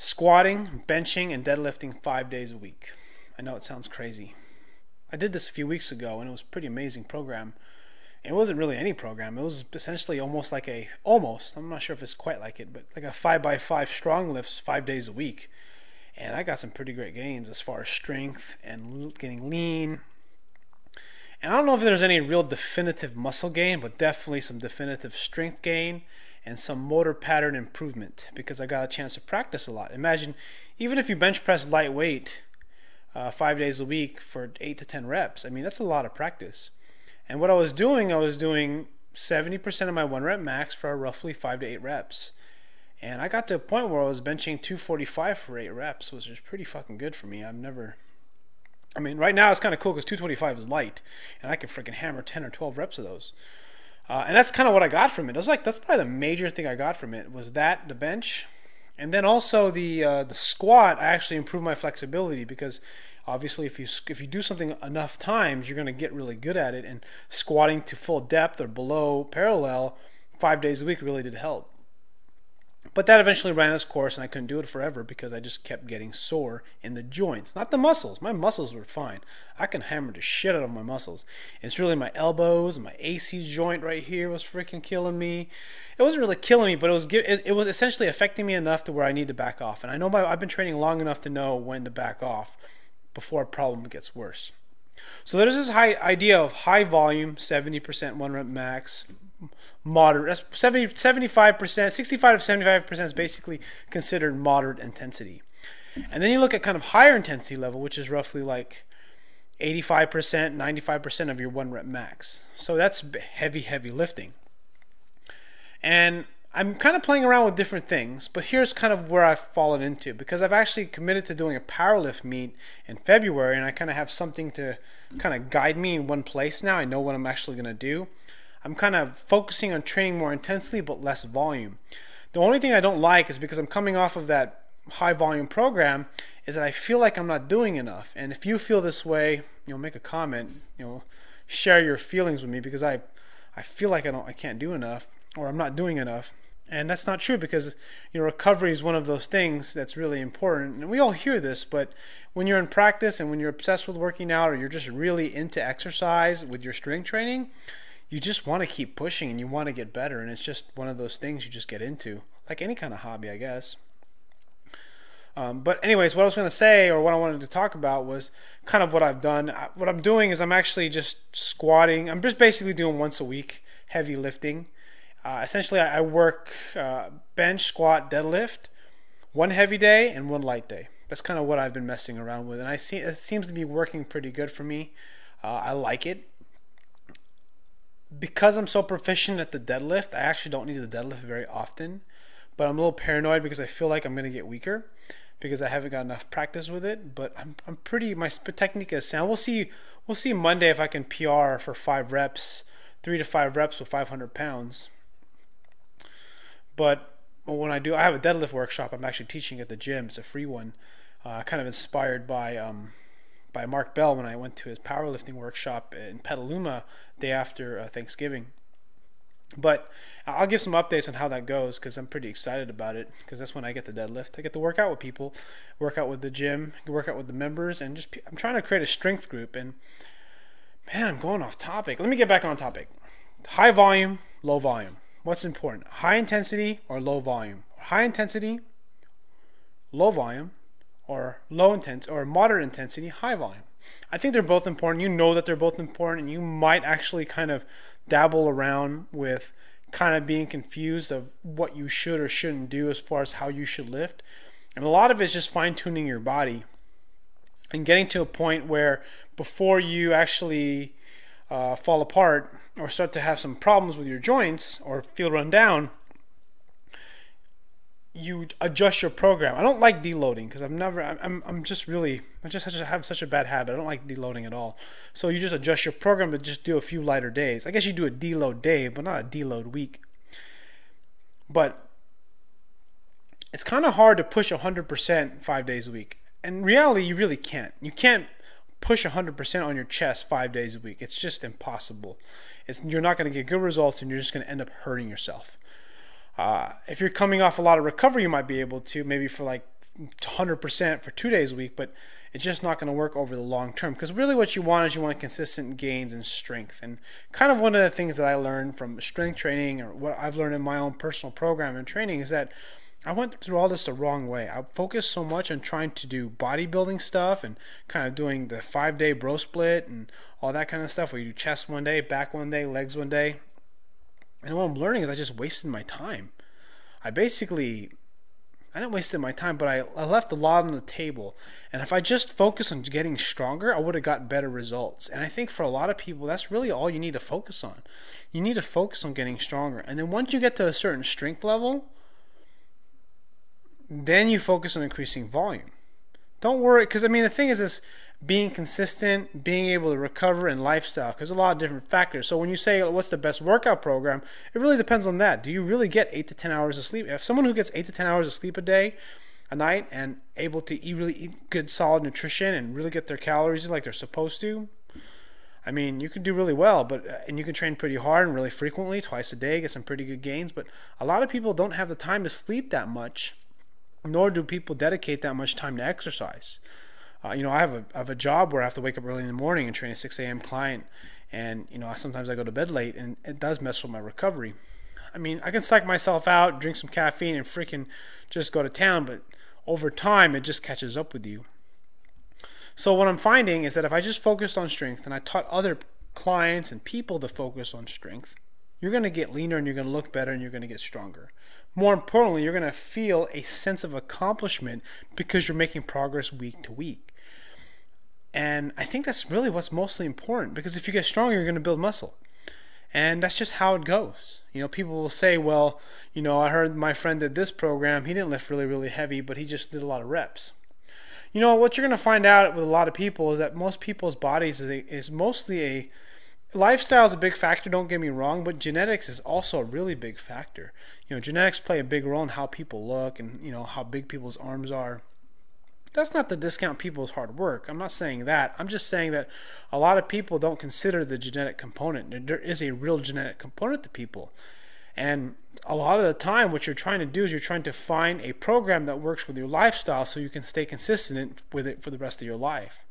Squatting, benching, and deadlifting 5 days a week. I know it sounds crazy. I did this a few weeks ago and it was a pretty amazing program. It wasn't really any program. It was essentially almost like I'm not sure if it's quite like it, but like a 5x5 strong lifts 5 days a week. And I got some pretty great gains as far as strength and getting lean. And I don't know if there's any real definitive muscle gain, but definitely some definitive strength gain and some motor pattern improvement because I got a chance to practice a lot. Imagine, even if you bench press lightweight 5 days a week for 8 to 10 reps, I mean, that's a lot of practice. And what I was doing 70% of my 1 rep max for roughly 5 to 8 reps. And I got to a point where I was benching 245 for 8 reps, which is pretty fucking good for me. Right now it's kind of cool because 225 is light, and I can freaking hammer 10 or 12 reps of those. And that's kind of what I got from it. That's probably the major thing I got from it was that, the bench. And then also the squat, I actually improved my flexibility because obviously if you do something enough times, you're going to get really good at it. And squatting to full depth or below parallel 5 days a week really did help. But that eventually ran its course and I couldn't do it forever because I just kept getting sore in the joints. Not the muscles. My muscles were fine. I can hammer the shit out of my muscles. It's really my elbows, my AC joint right here was freaking killing me. It wasn't really killing me, but it was essentially affecting me enough to where I need to back off. And I know I've been training long enough to know when to back off before a problem gets worse. So there's this idea of high volume, 70% 1 rep max, moderate, that's 75%, 65 to 75% is basically considered moderate intensity. And then you look at kind of higher intensity level, which is roughly like 85%, 95% of your 1 rep max. So that's heavy lifting. And I'm kind of playing around with different things, but here's kind of where I've fallen into because I've actually committed to doing a powerlift meet in February and I kind of have something to kind of guide me in one place now. I know what I'm actually going to do. I'm kind of focusing on training more intensely but less volume. The only thing I don't like is because I'm coming off of that high volume program is that I feel like I'm not doing enough. And if you feel this way, make a comment, share your feelings with me because I feel like I can't do enough or I'm not doing enough. And that's not true because recovery is one of those things that's really important. And we all hear this, but when you're in practice and when you're obsessed with working out or you're just really into exercise with your strength training, you just want to keep pushing and you want to get better. And it's just one of those things you just get into, like any kind of hobby, I guess. But anyways, what I was going to say or what I wanted to talk about was kind of what I've done. What I'm doing is I'm actually just squatting. I'm just basically doing once a week heavy lifting. Essentially, I work bench, squat, deadlift, 1 heavy day and 1 light day. That's kind of what I've been messing around with. And it seems to be working pretty good for me. I like it. Because I'm so proficient at the deadlift, I actually don't need the deadlift very often. But I'm a little paranoid because I feel like I'm going to get weaker because I haven't got enough practice with it. But my technique is sound. We'll see Monday if I can PR for 5 reps, 3 to 5 reps with 500 pounds. But when I have a deadlift workshop I'm actually teaching at the gym. It's a free one, kind of inspired by Mark Bell when I went to his powerlifting workshop in Petaluma day after Thanksgiving. But I'll give some updates on how that goes because I'm pretty excited about it because that's when I get the deadlift. I get to work out with people, work out with the gym, work out with the members, and I'm trying to create a strength group. And man, I'm going off topic. Let me get back on topic. High volume, low volume. What's important? High intensity or low volume? High intensity, low volume, or low intensity or moderate intensity, high volume. I think they're both important. You know that they're both important, and you might actually kind of dabble around with kind of being confused of what you should or shouldn't do as far as how you should lift. And a lot of it is just fine-tuning your body and getting to a point where before you actually fall apart or start to have some problems with your joints or feel run down, you adjust your program. I don't like deloading because I have such a bad habit. I don't like deloading at all. So you just adjust your program to just do a few lighter days. I guess you do a deload day, but not a deload week. But it's kind of hard to push 100% 5 days a week. In reality, you really can't. You can't push 100% on your chest 5 days a week. It's just impossible. You're not going to get good results and you're just going to end up hurting yourself. If you're coming off a lot of recovery, you might be able to, maybe for like 100% for 2 days a week, but it's just not going to work over the long term, because really what you want is you want consistent gains in strength. And kind of one of the things that I learned from strength training, or what I've learned in my own personal program and training, is that I went through all this the wrong way. I focused so much on trying to do bodybuilding stuff and kind of doing the 5-day bro split and all that kind of stuff, where you do chest one day, back one day, legs one day. And what I'm learning is I just wasted my time. I didn't waste my time, but I left a lot on the table. And if I just focused on getting stronger, I would have got better results. And I think for a lot of people, that's really all you need to focus on. You need to focus on getting stronger. And then once you get to a certain strength level, then you focus on increasing volume. Don't worry, because I mean, the thing is this, being consistent, being able to recover, and lifestyle, because a lot of different factors. So when you say what's the best workout program, it really depends on that. Do you really get 8 to 10 hours of sleep? If someone who gets 8 to 10 hours of sleep a night, and able to really eat good solid nutrition and really get their calories in like they're supposed to, I mean, you can do really well, and you can train pretty hard and really frequently, twice a day, get some pretty good gains. But a lot of people don't have the time to sleep that much, nor do people dedicate that much time to exercise. I have a job where I have to wake up early in the morning and train a 6 a.m. client, and sometimes I go to bed late, and it does mess with my recovery. I mean, I can psych myself out, drink some caffeine, and freaking just go to town, but over time it just catches up with you. So what I'm finding is that if I just focused on strength, and I taught other clients and people to focus on strength, you're going to get leaner, and you're going to look better, and you're going to get stronger. More importantly, you're going to feel a sense of accomplishment because you're making progress week to week. And I think that's really what's mostly important, because if you get stronger, you're going to build muscle. And that's just how it goes. People will say, well, I heard my friend did this program. He didn't lift really, really heavy, but he just did a lot of reps. What you're going to find out with a lot of people is that most people's bodies is mostly a lifestyle is a big factor, don't get me wrong, but genetics is also a really big factor. Genetics play a big role in how people look and, how big people's arms are. That's not to discount people's hard work. I'm not saying that. I'm just saying that a lot of people don't consider the genetic component. There is a real genetic component to people. And a lot of the time, what you're trying to do is you're trying to find a program that works with your lifestyle so you can stay consistent with it for the rest of your life.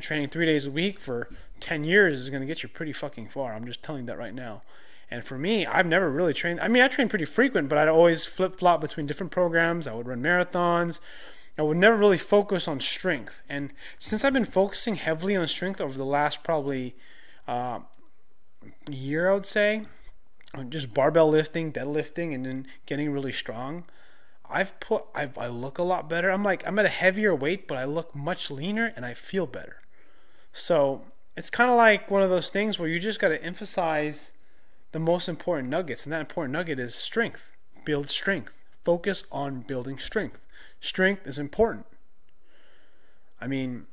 Training 3 days a week for 10 years is going to get you pretty fucking far. I'm just telling you that right now. And for me, I've never really trained. I mean, I trained pretty frequent, but I'd always flip-flop between different programs. I would run marathons. I would never really focus on strength. And since I've been focusing heavily on strength over the last probably year, I would say, just barbell lifting, deadlifting, and then getting really strong, I look a lot better. I'm at a heavier weight, but I look much leaner and I feel better. So it's kind of like one of those things where you just got to emphasize the most important nuggets, and that important nugget is strength. Build strength. Focus on building strength. Strength is important. I mean,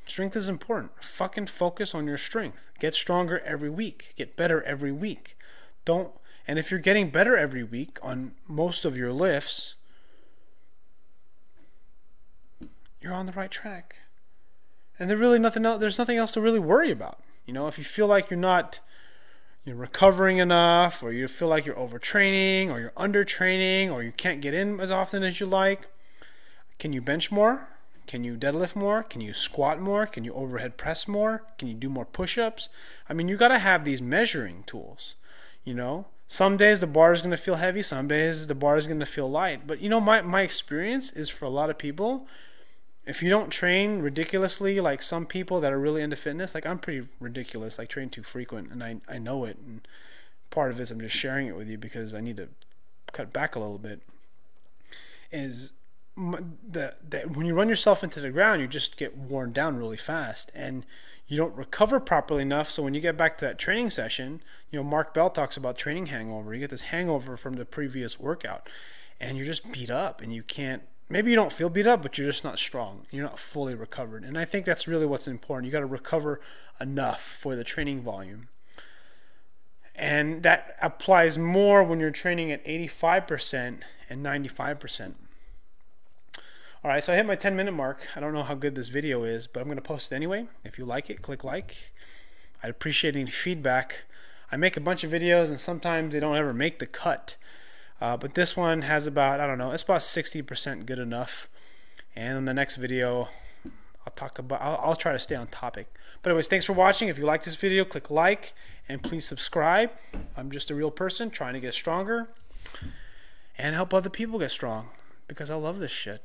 strength is important. Fucking focus on your strength. Get stronger every week. Get better every week. And if you're getting better every week on most of your lifts, you're on the right track. And there's nothing else to really worry about. If you feel like you're recovering enough, or you feel like you're overtraining, or you're undertraining, or you can't get in as often as you like, can you bench more? Can you deadlift more? Can you squat more? Can you overhead press more? Can you do more push-ups? I mean, you got to have these measuring tools. Some days the bar is going to feel heavy, some days the bar is going to feel light. But my experience is, for a lot of people, if you don't train ridiculously, like some people that are really into fitness, like I'm pretty ridiculous, like train too frequent, and I know it, and part of it is I'm just sharing it with you because I need to cut back a little bit, is when you run yourself into the ground, you just get worn down really fast, and you don't recover properly enough. So when you get back to that training session, Mark Bell talks about training hangover. You get this hangover from the previous workout, and you're just beat up, and you can't. Maybe you don't feel beat up, but you're just not strong. You're not fully recovered. And I think that's really what's important. You got to recover enough for the training volume. And that applies more when you're training at 85% and 95%. All right, so I hit my 10-minute mark. I don't know how good this video is, but I'm going to post it anyway. If you like it, click like. I'd appreciate any feedback. I make a bunch of videos and sometimes they don't ever make the cut. But this one has about, I don't know, it's about 60% good enough. And in the next video, I'll try to stay on topic. But anyways, thanks for watching. If you like this video, click like and please subscribe. I'm just a real person trying to get stronger and help other people get strong because I love this shit.